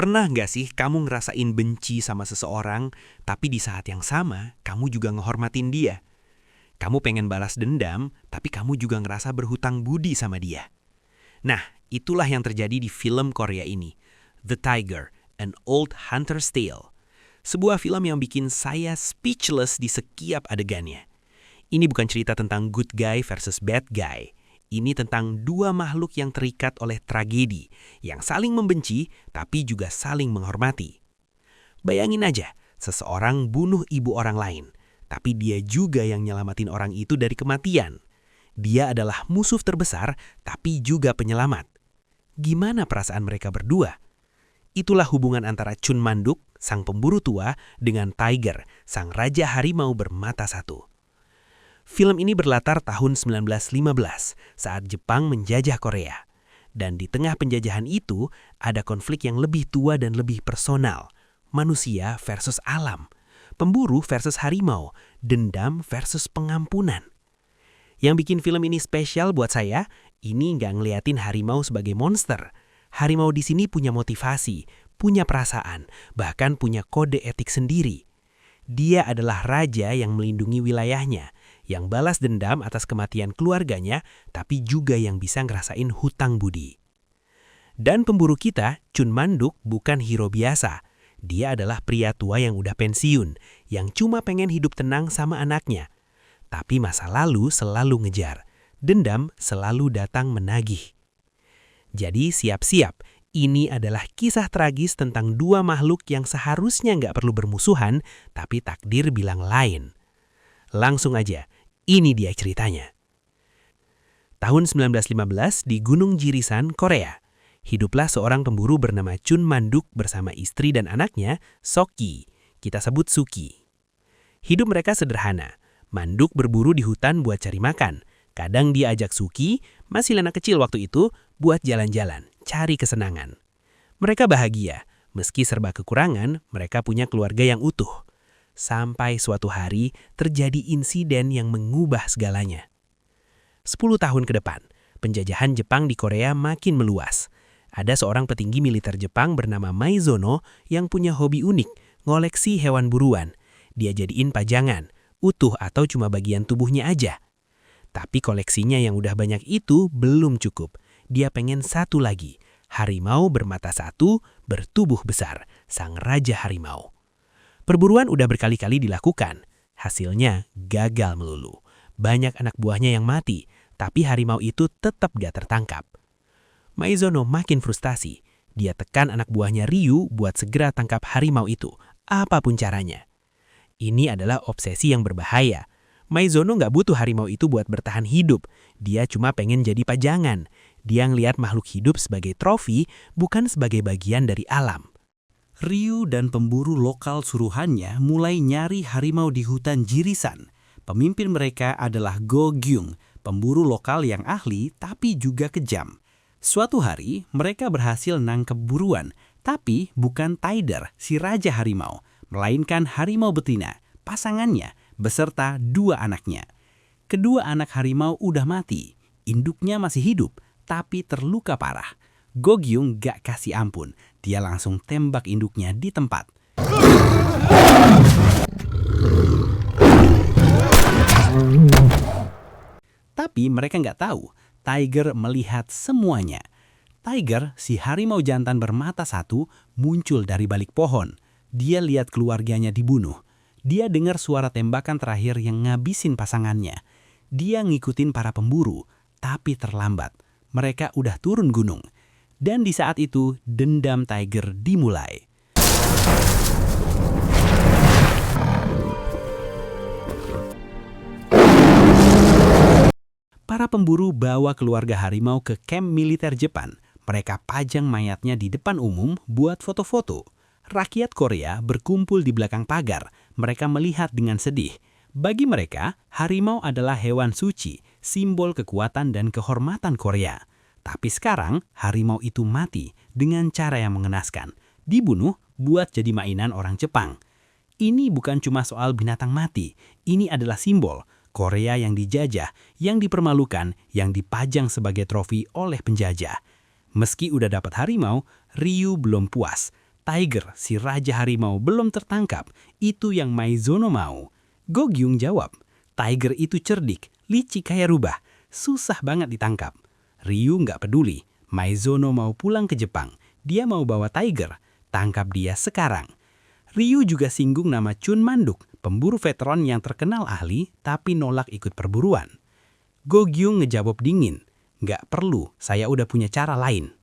Pernah nggak sih kamu ngerasain benci sama seseorang, tapi di saat yang sama kamu juga ngehormatin dia? Kamu pengen balas dendam, tapi kamu juga ngerasa berhutang budi sama dia. Nah, itulah yang terjadi di film Korea ini, The Tiger, An Old Hunter's Tale. Sebuah film yang bikin saya speechless di setiap adegannya. Ini bukan cerita tentang good guy versus bad guy. Ini tentang dua makhluk yang terikat oleh tragedi, yang saling membenci tapi juga saling menghormati. Bayangin aja, seseorang bunuh ibu orang lain, tapi dia juga yang nyelamatin orang itu dari kematian. Dia adalah musuh terbesar, tapi juga penyelamat. Gimana perasaan mereka berdua? Itulah hubungan antara Chun Man-duk, sang pemburu tua, dengan Tiger, sang raja harimau bermata satu. Film ini berlatar tahun 1915 saat Jepang menjajah Korea. Dan di tengah penjajahan itu ada konflik yang lebih tua dan lebih personal. Manusia versus alam. Pemburu versus harimau. Dendam versus pengampunan. Yang bikin film ini spesial buat saya, ini nggak ngeliatin harimau sebagai monster. Harimau di sini punya motivasi, punya perasaan, bahkan punya kode etik sendiri. Dia adalah raja yang melindungi wilayahnya, yang balas dendam atas kematian keluarganya, tapi juga yang bisa ngerasain hutang budi. Dan pemburu kita, Chun Man-duk, bukan hero biasa. Dia adalah pria tua yang udah pensiun, yang cuma pengen hidup tenang sama anaknya. Tapi masa lalu selalu ngejar, dendam selalu datang menagih. Jadi siap-siap, ini adalah kisah tragis tentang dua makhluk yang seharusnya nggak perlu bermusuhan, tapi takdir bilang lain. Langsung aja, ini dia ceritanya. Tahun 1915 di Gunung Jirisan, Korea, hiduplah seorang pemburu bernama Chun Man-duk bersama istri dan anaknya, Soki. Kita sebut Suki. Hidup mereka sederhana. Man-duk berburu di hutan buat cari makan. Kadang dia ajak Suki, masih anak kecil waktu itu, buat jalan-jalan, cari kesenangan. Mereka bahagia. Meski serba kekurangan, mereka punya keluarga yang utuh. Sampai suatu hari terjadi insiden yang mengubah segalanya. 10 tahun ke depan, penjajahan Jepang di Korea makin meluas. Ada seorang petinggi militer Jepang bernama Maizono yang punya hobi unik, ngoleksi hewan buruan. Dia jadiin pajangan, utuh atau cuma bagian tubuhnya aja. Tapi koleksinya yang udah banyak itu belum cukup. Dia pengen satu lagi, harimau bermata satu, bertubuh besar, sang raja harimau. Perburuan udah berkali-kali dilakukan. Hasilnya gagal melulu. Banyak anak buahnya yang mati, tapi harimau itu tetap gak tertangkap. Maizono makin frustasi. Dia tekan anak buahnya Ryu buat segera tangkap harimau itu, apapun caranya. Ini adalah obsesi yang berbahaya. Maizono gak butuh harimau itu buat bertahan hidup. Dia cuma pengen jadi pajangan. Dia ngelihat makhluk hidup sebagai trofi, bukan sebagai bagian dari alam. Ryu dan pemburu lokal suruhannya mulai nyari harimau di hutan Jirisan. Pemimpin mereka adalah Go Gyung, pemburu lokal yang ahli tapi juga kejam. Suatu hari, mereka berhasil nangkep buruan, tapi bukan Tiger, si raja harimau, melainkan harimau betina, pasangannya, beserta dua anaknya. Kedua anak harimau udah mati, induknya masih hidup, tapi terluka parah. Go Gyung gak kasih ampun, dia langsung tembak induknya di tempat. Tapi mereka gak tahu, Tiger melihat semuanya. Tiger, si harimau jantan bermata satu, muncul dari balik pohon. Dia lihat keluarganya dibunuh. Dia dengar suara tembakan terakhir yang ngabisin pasangannya. Dia ngikutin para pemburu, tapi terlambat. Mereka udah turun gunung. Dan di saat itu, dendam Tiger dimulai. Para pemburu bawa keluarga harimau ke kamp militer Jepang. Mereka pajang mayatnya di depan umum buat foto-foto. Rakyat Korea berkumpul di belakang pagar. Mereka melihat dengan sedih. Bagi mereka, harimau adalah hewan suci, simbol kekuatan dan kehormatan Korea. Tapi sekarang, harimau itu mati dengan cara yang mengenaskan. Dibunuh buat jadi mainan orang Jepang. Ini bukan cuma soal binatang mati. Ini adalah simbol Korea yang dijajah, yang dipermalukan, yang dipajang sebagai trofi oleh penjajah. Meski udah dapat harimau, Ryu belum puas. Tiger, si raja harimau, belum tertangkap. Itu yang Maizono mau. Go-gyung jawab, Tiger itu cerdik, licik kayak rubah. Susah banget ditangkap. Ryu nggak peduli. Maizono mau pulang ke Jepang. Dia mau bawa Tiger. Tangkap dia sekarang. Ryu juga singgung nama Chun Manduk, pemburu veteran yang terkenal ahli, tapi nolak ikut perburuan. Go-gyung ngejawab dingin, nggak perlu, saya udah punya cara lain.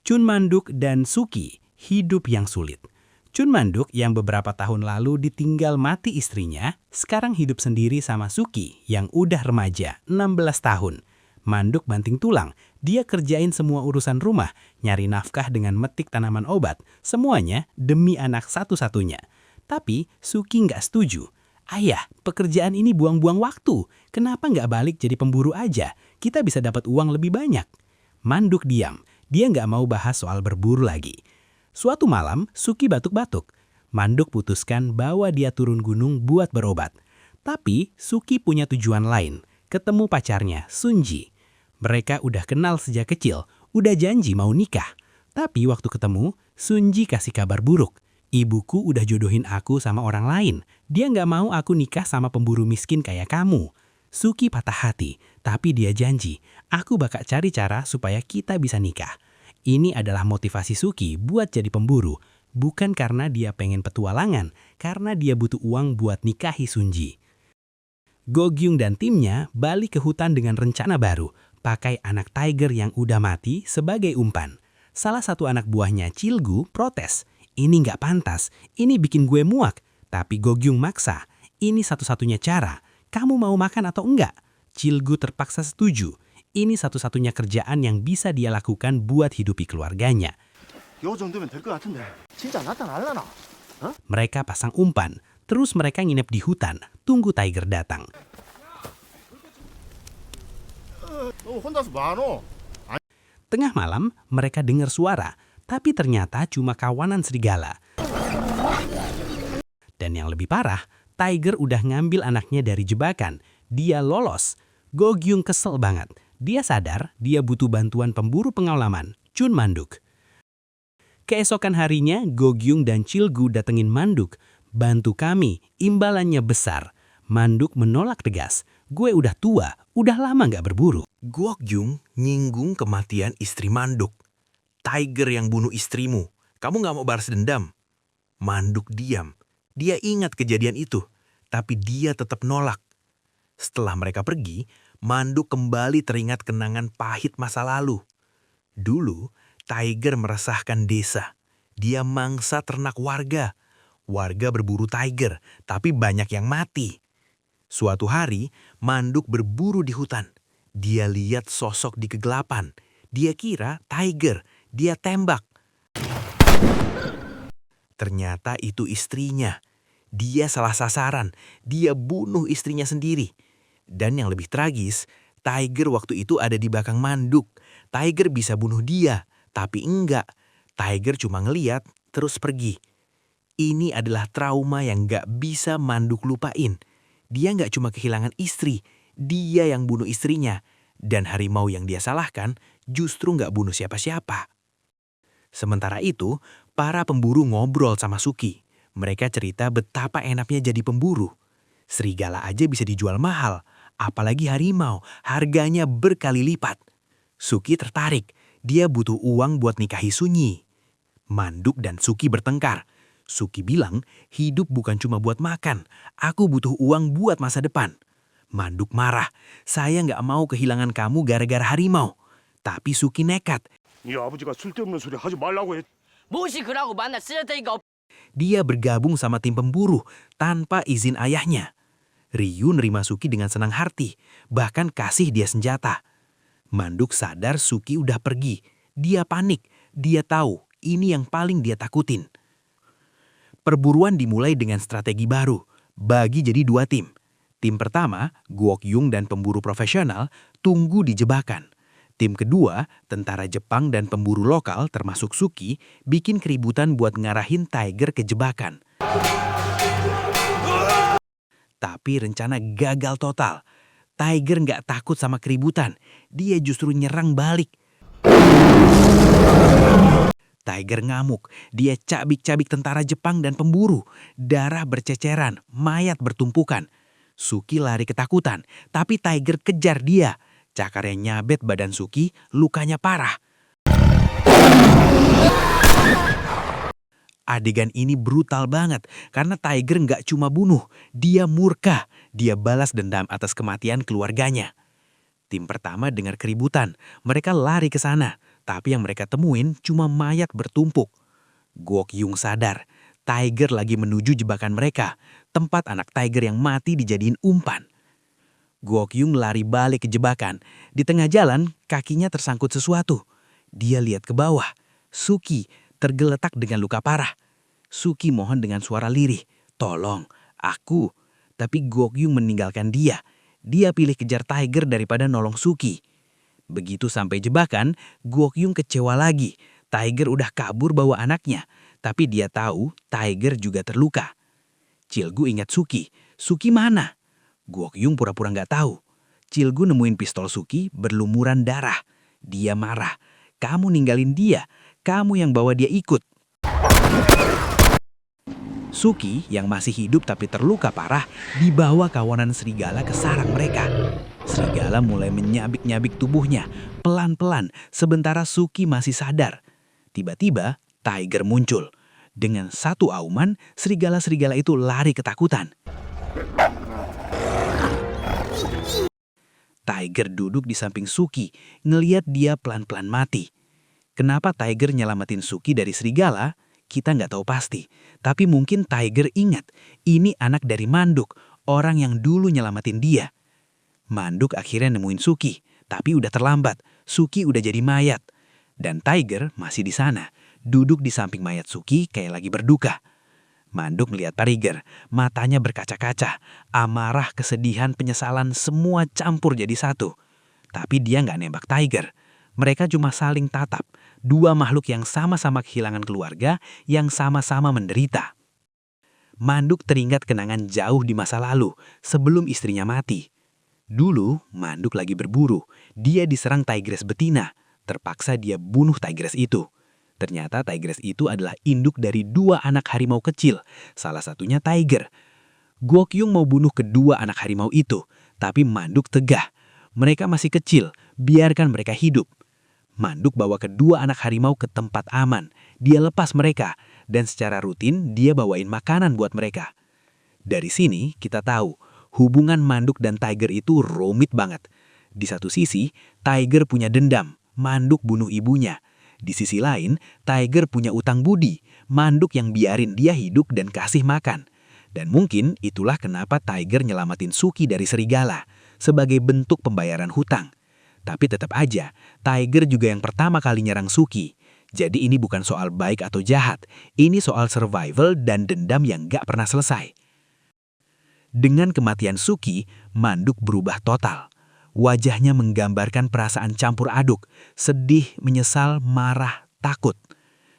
Chun Manduk dan Suki hidup yang sulit. Chun Manduk yang beberapa tahun lalu ditinggal mati istrinya, sekarang hidup sendiri sama Suki yang udah remaja, 16 tahun. Manduk banting tulang, dia kerjain semua urusan rumah, nyari nafkah dengan metik tanaman obat, semuanya demi anak satu-satunya. Tapi Suki nggak setuju. Ayah, pekerjaan ini buang-buang waktu. Kenapa nggak balik jadi pemburu aja? Kita bisa dapat uang lebih banyak. Manduk diam, dia nggak mau bahas soal berburu lagi. Suatu malam, Suki batuk-batuk. Manduk putuskan bawa dia turun gunung buat berobat. Tapi Suki punya tujuan lain, ketemu pacarnya, Sunji. Mereka udah kenal sejak kecil, udah janji mau nikah. Tapi waktu ketemu, Sunji kasih kabar buruk. Ibuku udah jodohin aku sama orang lain. Dia nggak mau aku nikah sama pemburu miskin kayak kamu. Suki patah hati, tapi dia janji, aku bakal cari cara supaya kita bisa nikah. Ini adalah motivasi Suki buat jadi pemburu. Bukan karena dia pengen petualangan, karena dia butuh uang buat nikahi Sunji. Go-gyung dan timnya balik ke hutan dengan rencana baru. Pakai anak Tiger yang udah mati sebagai umpan. Salah satu anak buahnya, Chilgu, protes. Ini nggak pantas, ini bikin gue muak. Tapi Go-gyung maksa, ini satu-satunya cara. Kamu mau makan atau enggak? Chilgu terpaksa setuju. Ini satu-satunya kerjaan yang bisa dia lakukan buat hidupi keluarganya. Mereka pasang umpan, terus mereka nginep di hutan, tunggu Tiger datang. Tengah malam, mereka dengar suara, tapi ternyata cuma kawanan serigala. Dan yang lebih parah, Tiger udah ngambil anaknya dari jebakan. Dia lolos. Go-gyung kesel banget. Dia sadar dia butuh bantuan pemburu pengalaman, Chun Manduk. Keesokan harinya, Go-gyung dan Chilgu datengin Manduk. Bantu kami, imbalannya besar. Manduk menolak tegas. Gue udah tua, udah lama nggak berburu. Go-gyung nyinggung kematian istri Manduk. Tiger yang bunuh istrimu. Kamu nggak mau balas dendam? Manduk diam. Dia ingat kejadian itu, tapi dia tetap nolak. Setelah mereka pergi, Manduk kembali teringat kenangan pahit masa lalu. Dulu, Tiger meresahkan desa. Dia mangsa ternak warga. Warga berburu Tiger, tapi banyak yang mati. Suatu hari, Manduk berburu di hutan. Dia lihat sosok di kegelapan. Dia kira Tiger. Dia tembak. Ternyata itu istrinya. Dia salah sasaran. Dia bunuh istrinya sendiri. Dan yang lebih tragis, Tiger waktu itu ada di belakang Manduk. Tiger bisa bunuh dia, tapi enggak. Tiger cuma ngeliat, terus pergi. Ini adalah trauma yang gak bisa Manduk lupain. Dia gak cuma kehilangan istri, dia yang bunuh istrinya. Dan harimau yang dia salahkan justru gak bunuh siapa-siapa. Sementara itu, para pemburu ngobrol sama Suki. Mereka cerita betapa enaknya jadi pemburu. Serigala aja bisa dijual mahal, apalagi harimau, harganya berkali lipat. Suki tertarik, dia butuh uang buat nikahi Sunyi. Manduk dan Suki bertengkar. Suki bilang, hidup bukan cuma buat makan, aku butuh uang buat masa depan. Manduk marah, saya nggak mau kehilangan kamu gara-gara harimau. Tapi Suki nekat. Dia bergabung sama tim pemburu tanpa izin ayahnya. Ryu nerima Suki dengan senang hati, bahkan kasih dia senjata. Manduk sadar Suki udah pergi. Dia panik, dia tahu ini yang paling dia takutin. Perburuan dimulai dengan strategi baru, bagi jadi dua tim. Tim pertama, Go-gyung dan pemburu profesional, tunggu di jebakan. Tim kedua, tentara Jepang dan pemburu lokal termasuk Suki, bikin keributan buat ngarahin Tiger ke jebakan. Tapi rencana gagal total. Tiger nggak takut sama keributan, dia justru nyerang balik. Tiger ngamuk. Dia cabik-cabik tentara Jepang dan pemburu. Darah berceceran, mayat bertumpukan. Suki lari ketakutan, tapi Tiger kejar dia. Cakarnya nyabet badan Suki, lukanya parah. Adegan ini brutal banget karena Tiger nggak cuma bunuh, dia murka. Dia balas dendam atas kematian keluarganya. Tim pertama dengar keributan, mereka lari ke sana, tapi yang mereka temuin cuma mayat bertumpuk. Guok Yung sadar, Tiger lagi menuju jebakan mereka, tempat anak Tiger yang mati dijadiin umpan. Guok Yung lari balik ke jebakan. Di tengah jalan, kakinya tersangkut sesuatu. Dia lihat ke bawah. Suki tergeletak dengan luka parah. Suki mohon dengan suara lirih, "Tolong, aku." Tapi Guok Yung meninggalkan dia. Dia pilih kejar Tiger daripada nolong Suki. Begitu sampai jebakan, Guok Yung kecewa lagi. Tiger udah kabur bawa anaknya, tapi dia tahu Tiger juga terluka. Cilgu ingat Suki. Suki mana? Guok Yung pura-pura nggak tahu. Cilgu nemuin pistol Suki berlumuran darah. Dia marah. "Kamu ninggalin dia. Kamu yang bawa dia ikut." Suki yang masih hidup tapi terluka parah dibawa kawanan serigala ke sarang mereka. Serigala mulai menyabik-nyabik tubuhnya pelan-pelan sementara Suki masih sadar. Tiba-tiba Tiger muncul. Dengan satu auman, serigala-serigala itu lari ketakutan. Tiger duduk di samping Suki, ngeliat dia pelan-pelan mati. Kenapa Tiger nyelamatin Suki dari serigala? Kita nggak tahu pasti. Tapi mungkin Tiger ingat, ini anak dari Manduk, orang yang dulu nyelamatin dia. Manduk akhirnya nemuin Suki, tapi udah terlambat. Suki udah jadi mayat. Dan Tiger masih di sana, duduk di samping mayat Suki kayak lagi berduka. Manduk melihat Tiger, matanya berkaca-kaca. Amarah, kesedihan, penyesalan semua campur jadi satu. Tapi dia nggak nembak Tiger. Mereka cuma saling tatap. Dua makhluk yang sama-sama kehilangan keluarga, yang sama-sama menderita. Manduk teringat kenangan jauh di masa lalu, sebelum istrinya mati. Dulu, Manduk lagi berburu. Dia diserang tigress betina. Terpaksa dia bunuh tigress itu. Ternyata tigress itu adalah induk dari dua anak harimau kecil. Salah satunya Tiger. Guok Yung mau bunuh kedua anak harimau itu, tapi Manduk tegah. Mereka masih kecil, biarkan mereka hidup. Manduk bawa kedua anak harimau ke tempat aman. Dia lepas mereka, dan secara rutin dia bawain makanan buat mereka. Dari sini kita tahu, hubungan Manduk dan Tiger itu rumit banget. Di satu sisi, Tiger punya dendam, Manduk bunuh ibunya. Di sisi lain, Tiger punya utang budi, Manduk yang biarin dia hidup dan kasih makan. Dan mungkin itulah kenapa Tiger nyelamatin Suki dari serigala, sebagai bentuk pembayaran hutang. Tapi tetap aja, Tiger juga yang pertama kali nyerang Suki. Jadi ini bukan soal baik atau jahat, ini soal survival dan dendam yang gak pernah selesai. Dengan kematian Suki, Manduk berubah total. Wajahnya menggambarkan perasaan campur aduk, sedih, menyesal, marah, takut.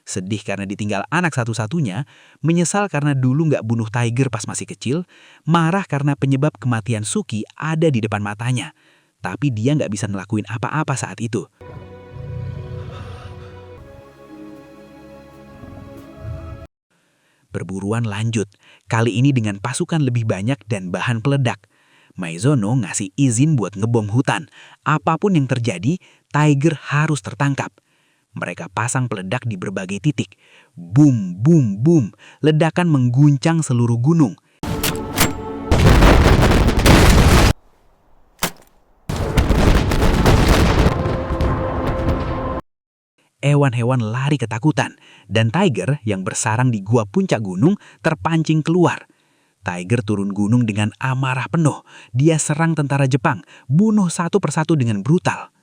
Sedih karena ditinggal anak satu-satunya, menyesal karena dulu gak bunuh Tiger pas masih kecil, marah karena penyebab kematian Suki ada di depan matanya. Tapi dia nggak bisa ngelakuin apa-apa saat itu. Perburuan lanjut, kali ini dengan pasukan lebih banyak dan bahan peledak. Maizono ngasih izin buat ngebom hutan. Apapun yang terjadi, Tiger harus tertangkap. Mereka pasang peledak di berbagai titik. Boom, boom, boom. Ledakan mengguncang seluruh gunung. Hewan-hewan lari ketakutan, dan Tiger yang bersarang di gua puncak gunung terpancing keluar. Tiger turun gunung dengan amarah penuh. Dia serang tentara Jepang, bunuh satu persatu dengan brutal.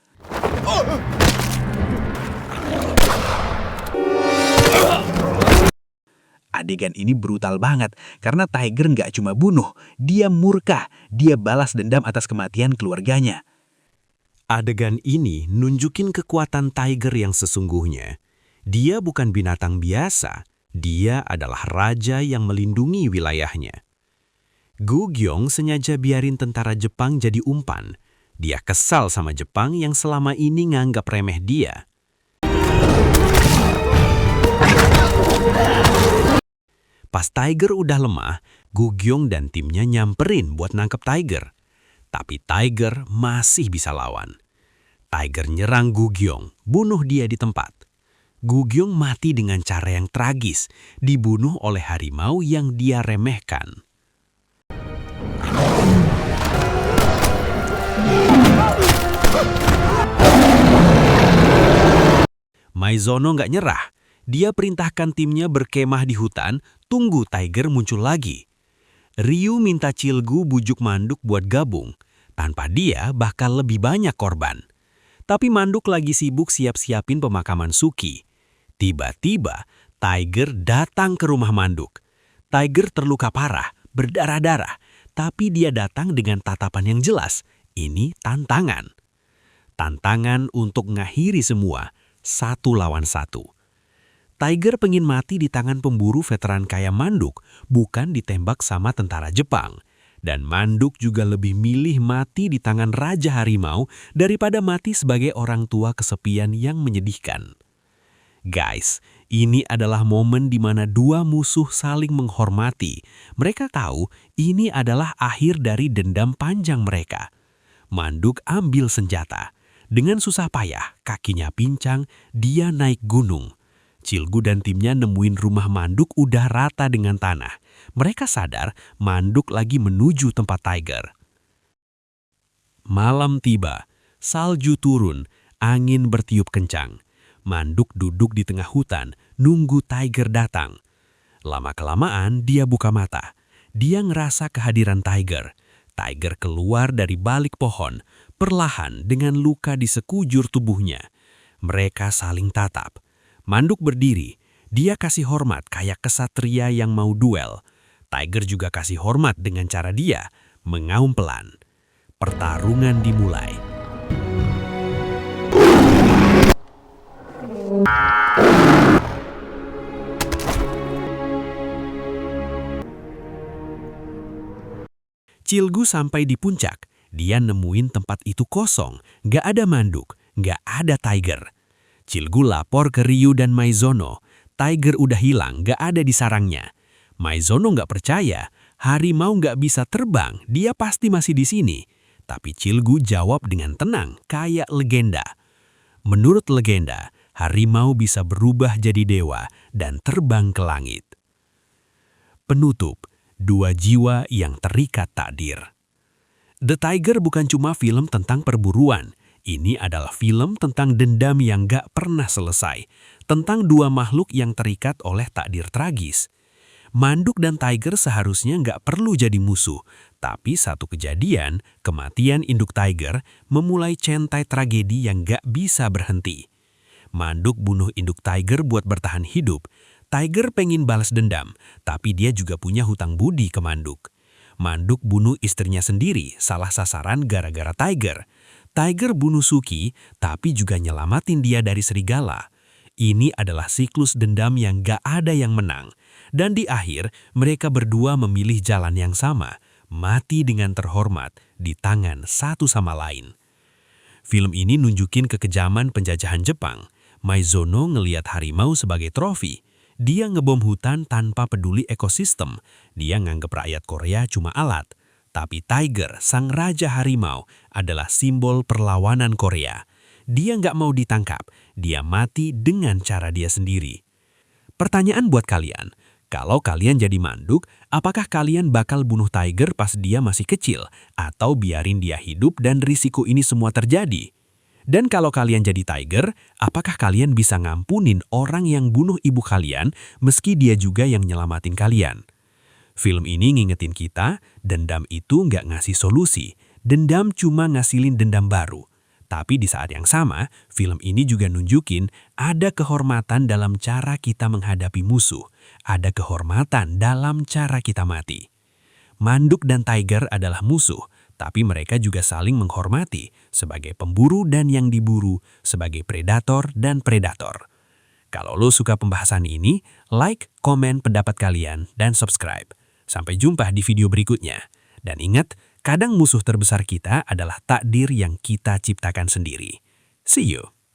Adegan ini brutal banget, karena Tiger nggak cuma bunuh, dia murka, dia balas dendam atas kematian keluarganya. Adegan ini nunjukin kekuatan Tiger yang sesungguhnya. Dia bukan binatang biasa, dia adalah raja yang melindungi wilayahnya. Gu Gyong sengaja biarin tentara Jepang jadi umpan. Dia kesal sama Jepang yang selama ini nganggap remeh dia. Pas Tiger udah lemah, Gu Gyong dan timnya nyamperin buat nangkep Tiger. Tapi Tiger masih bisa lawan. Tiger nyerang Gu Gyong, bunuh dia di tempat. Gu Gyong mati dengan cara yang tragis, dibunuh oleh harimau yang dia remehkan. Maizono nggak nyerah. Dia perintahkan timnya berkemah di hutan, tunggu Tiger muncul lagi. Ryu minta Cilgu bujuk Manduk buat gabung. Tanpa dia bakal lebih banyak korban. Tapi Manduk lagi sibuk siap-siapin pemakaman Suki. Tiba-tiba Tiger datang ke rumah Manduk. Tiger terluka parah, berdarah-darah. Tapi dia datang dengan tatapan yang jelas. Ini tantangan. Tantangan untuk ngakhiri semua, 1 lawan 1. Tiger pengen mati di tangan pemburu veteran kaya Manduk, bukan ditembak sama tentara Jepang. Dan Manduk juga lebih milih mati di tangan Raja Harimau daripada mati sebagai orang tua kesepian yang menyedihkan. Guys, ini adalah momen di mana dua musuh saling menghormati. Mereka tahu ini adalah akhir dari dendam panjang mereka. Manduk ambil senjata. Dengan susah payah, kakinya pincang, dia naik gunung. Cilgu dan timnya nemuin rumah Manduk udah rata dengan tanah. Mereka sadar Manduk lagi menuju tempat Tiger. Malam tiba, salju turun, angin bertiup kencang. Manduk duduk di tengah hutan, nunggu Tiger datang. Lama-kelamaan dia buka mata. Dia ngerasa kehadiran Tiger. Tiger keluar dari balik pohon, perlahan dengan luka di sekujur tubuhnya. Mereka saling tatap. Manduk berdiri, dia kasih hormat kayak kesatria yang mau duel. Tiger juga kasih hormat dengan cara dia, mengaum pelan. Pertarungan dimulai. Cilgu sampai di puncak. Dia nemuin tempat itu kosong, gak ada Manduk, gak ada Tiger. Cilgu lapor ke Ryu dan Maizono. Tiger udah hilang, gak ada di sarangnya. Maizono gak percaya, harimau gak bisa terbang, dia pasti masih di sini. Tapi Cilgu jawab dengan tenang, kayak legenda. Menurut legenda, harimau bisa berubah jadi dewa dan terbang ke langit. Penutup, 2 jiwa yang terikat takdir. The Tiger bukan cuma film tentang perburuan. Ini adalah film tentang dendam yang gak pernah selesai. Tentang 2 makhluk yang terikat oleh takdir tragis. Manduk dan Tiger seharusnya gak perlu jadi musuh. Tapi satu kejadian, kematian induk Tiger, memulai centai tragedi yang gak bisa berhenti. Manduk bunuh induk Tiger buat bertahan hidup. Tiger pengen balas dendam, tapi dia juga punya hutang budi ke Manduk. Manduk bunuh istrinya sendiri, salah sasaran gara-gara Tiger. Tiger bunuh Suki, tapi juga nyelamatin dia dari serigala. Ini adalah siklus dendam yang gak ada yang menang. Dan di akhir, mereka berdua memilih jalan yang sama, mati dengan terhormat di tangan satu sama lain. Film ini nunjukin kekejaman penjajahan Jepang. Maizono ngelihat harimau sebagai trofi. Dia ngebom hutan tanpa peduli ekosistem. Dia nganggep rakyat Korea cuma alat. Tapi Tiger, sang raja harimau, adalah simbol perlawanan Korea. Dia nggak mau ditangkap, dia mati dengan cara dia sendiri. Pertanyaan buat kalian, kalau kalian jadi Manduk, apakah kalian bakal bunuh Tiger pas dia masih kecil? Atau biarin dia hidup dan risiko ini semua terjadi? Dan kalau kalian jadi Tiger, apakah kalian bisa ngampunin orang yang bunuh ibu kalian meski dia juga yang nyelamatin kalian? Film ini ngingetin kita, dendam itu nggak ngasih solusi. Dendam cuma ngasilin dendam baru. Tapi di saat yang sama, film ini juga nunjukin ada kehormatan dalam cara kita menghadapi musuh. Ada kehormatan dalam cara kita mati. Manduk dan Tiger adalah musuh, tapi mereka juga saling menghormati sebagai pemburu dan yang diburu, sebagai predator dan predator. Kalau lo suka pembahasan ini, like, komen pendapat kalian, dan subscribe. Sampai jumpa di video berikutnya. Dan ingat, kadang musuh terbesar kita adalah takdir yang kita ciptakan sendiri. See you!